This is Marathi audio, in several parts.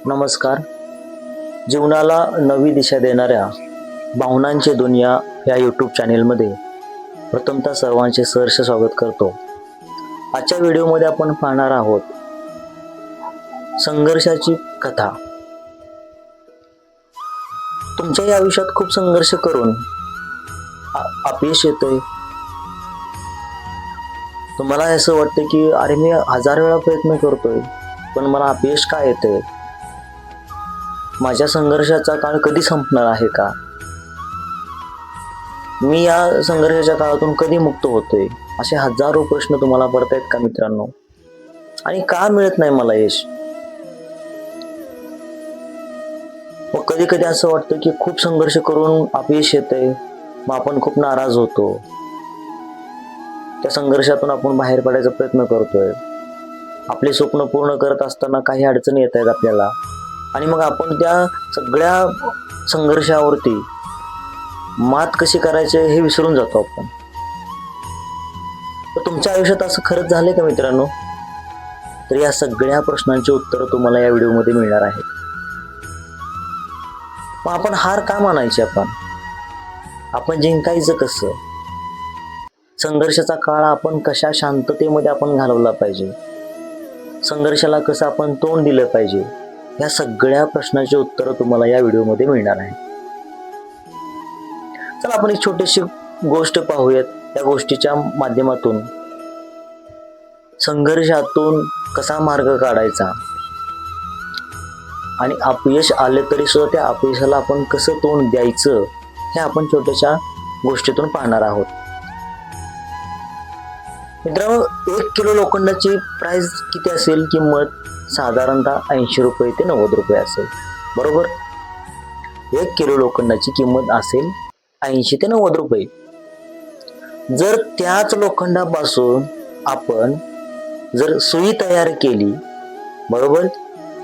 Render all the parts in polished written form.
नमस्कार. जीवनाला नवी दिशा देणाऱ्या भावनांची दुनिया या यूट्यूब चॅनेलमध्ये प्रथमतः सर्वांचे सहर्ष स्वागत करतो. आजच्या व्हिडिओमध्ये आपण पाहणार आहोत संघर्षाची कथा. तुमच्याही आयुष्यात खूप संघर्ष करून अपयश येतंय. तुम्हाला असं वाटतं की अरे मी 1000 वेळा प्रयत्न करतोय पण मला अपयश का येतंय? माझ्या संघर्षाचा काळ कधी संपणार आहे का? मी या संघर्षाच्या काळातून कधी मुक्त होतोय? असे हजारो प्रश्न तुम्हाला पडतायत का मित्रांनो? आणि का मिळत नाही मला यश? मग कधी कधी असं वाटतं की खूप संघर्ष करून अपयश येतंय, मग आपण खूप नाराज होतो. त्या संघर्षातून आपण बाहेर पडायचा प्रयत्न करतोय. आपले स्वप्न पूर्ण करत असताना काही अडचणी येत आहेत आपल्याला, आणि मग आपण त्या सगळ्या संघर्षावरती मात कशी करायची हे विसरून जातो आपण. तर तुमच्या आयुष्यात असं खरंच झालंय का मित्रांनो? तर या सगळ्या प्रश्नांची उत्तरं तुम्हाला या व्हिडिओमध्ये मिळणार आहेत. मग आपण हार का मानायची? आपण जिंकायचं कसं? संघर्षाचा काळ आपण कशा शांततेमध्ये आपण घालवला पाहिजे? संघर्षाला कसं आपण तोंड दिलं पाहिजे? या सगळ्या प्रश्नाची उत्तरं तुम्हाला या व्हिडिओमध्ये मिळणार आहे. चला आपण एक छोटीशी गोष्ट पाहूयात. त्या गोष्टीच्या माध्यमातून संघर्षातून कसा मार्ग काढायचा आणि अपयश आले तरी सुद्धा त्या अपयशाला आपण कसं तोंड द्यायचं हे आपण छोट्याशा गोष्टीतून पाहणार आहोत. मित्रांनो, 1 किलो लोखंडाची प्राइस किती असेल? किंमत साधारणतः 80 रुपये ते 90 रुपये असेल, बरोबर? 1 किलो लोखंडाची किंमत असेल 80 ते 90 रुपये. जर त्याच लोखंडापासून आपण जर सुई तयार केली, बरोबर,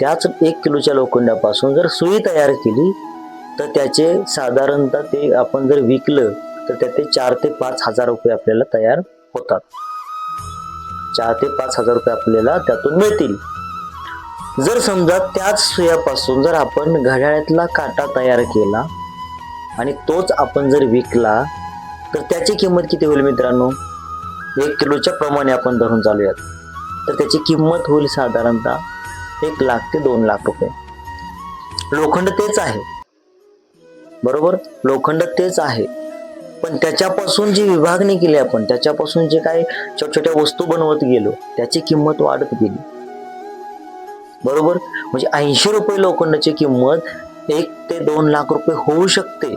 त्याच 1 किलोच्या लोखंडापासून जर सुई तयार केली तर त्याचे साधारणतः ते आपण जर विकलं तर त्याचे 4 ते 5 हजार रुपये आपल्याला तयार होतात. 4 ते 5 हजार रुपये आपल्याला त्यातून मिळतील. जर समजा त्याच सुयापासून जर आपण घड्याळातला काटा तयार केला आणि तोच आपण जर विकला तर त्याची किंमत किती होईल मित्रांनो? 1 किलोच्या प्रमाणे आपण धरून चालूयात तर त्याची किंमत होईल साधारणतः 1 लाख ते 2 लाख रुपये. लोखंड तेच आहे, बरोबर, लोखंड तेच आहे, पण त्याच्यापासून जी विभागणी केली आपण, त्याच्यापासून जे काही छोट्या छोट्या वस्तू बनवत गेलो त्याची किंमत वाढत गेली, बरोबर. म्हणजे 80 रुपये लोखंडाची किंमत 1 ते 2 लाख रुपये होऊ शकते.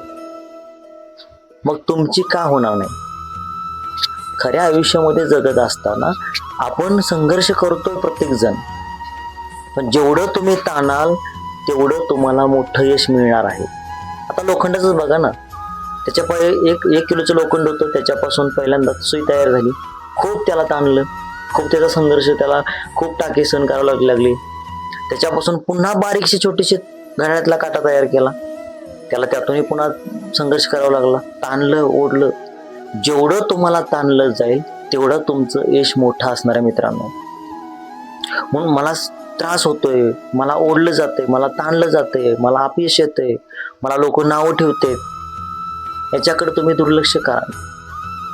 मग तुमची का होणार नाही? खऱ्या आयुष्यामध्ये जगत असताना आपण संघर्ष करतोय प्रत्येक जण, पण जेवढं तुम्ही ताणाल तेवढं तुम्हाला मोठं यश मिळणार आहे. आता लोखंडाचं बघा ना, त्याच्या पहिले एक किलोचं लोखंड होतं, त्याच्यापासून पहिल्यांदा सुई तयार झाली, खूप त्याला ताणलं, खूप त्याचा संघर्ष, त्याला खूप टाके सहन करावं लागले. त्याच्यापासून पुन्हा बारीकशी छोटीशी घड्याळातला काटा तयार केला, त्याला त्यातूनही पुन्हा संघर्ष करावा लागला, ताणलं ओढलं. जेवढं तुम्हाला ताणलं जाईल तेवढं तुमचं यश मोठं असणार आहे मित्रांनो. म्हणून मला त्रास होतोय, मला ओढलं जातंय, मला ताणलं जातंय, मला अपयश येतंय, मला लोक नावं ठेवते, याच्याकडे तुम्ही दुर्लक्ष करा.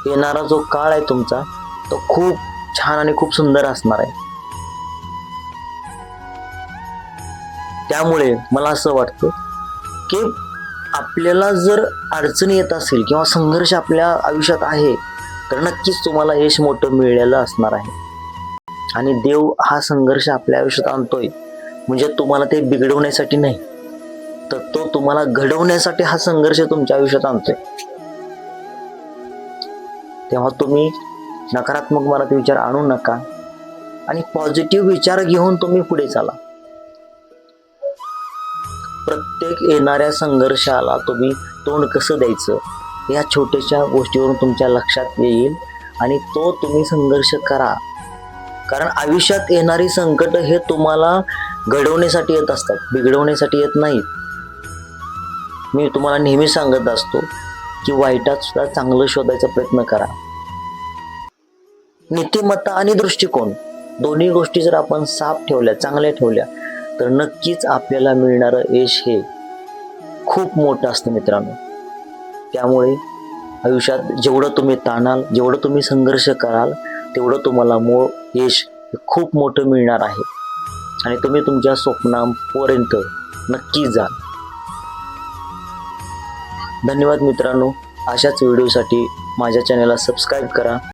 येणारा जो काळ आहे तुमचा तो खूप छान आणि खूप सुंदर असणार आहे. त्यामुळे मला असं वाटतं की आपल्याला जर अडचणी येत असेल किंवा संघर्ष आपल्या आयुष्यात आहे तर नक्कीच तुम्हाला यश मोठं मिळालेलं असणार आहे. आणि देव हा संघर्ष आपल्या आयुष्यात आणतोय म्हणजे तुम्हाला ते बिघडवण्यासाठी नाही, तर तो तुम्हाला घडवण्यासाठी हा संघर्ष तुमच्या आयुष्यात आणतोय. तेव्हा तुम्ही नकारात्मक मनात विचार आणू नका आणि पॉझिटिव्ह विचार घेऊन तुम्ही पुढे चाला. प्रत्येक येणाऱ्या संघर्षाला तुम्ही तोंड कसं द्यायचं या छोट्याशा गोष्टीवरून तुमच्या लक्षात येईल आणि तो तुम्ही संघर्ष करा. कारण आयुष्यात येणारी संकट हे तुम्हाला घडवण्यासाठी येत असतात, बिघडवण्यासाठी येत नाहीत. मी तुम्हाला नेहमी सांगत असतो की वाईटात सुद्धा चांगलं शोधायचा प्रयत्न करा. नीतिमत्ता आणि दृष्टिकोन दोन्ही गोष्टी जर आपण साफ ठेवल्या, चांगल्या ठेवल्या तर नक्कीच आपल्याला मिळणारं यश हे खूप मोठं असतं मित्रांनो. त्यामुळे आयुष्यात जेवढं तुम्ही ताणाल, जेवढं तुम्ही संघर्ष कराल, तेवढं तुम्हाला यश हे खूप मोठं मिळणार आहे आणि तुम्ही तुमच्या स्वप्नांपर्यंत नक्की जाल. धन्यवाद मित्रांनो. अशाच व्हिडिओसाठी माझ्या चॅनलला सबस्क्राईब करा.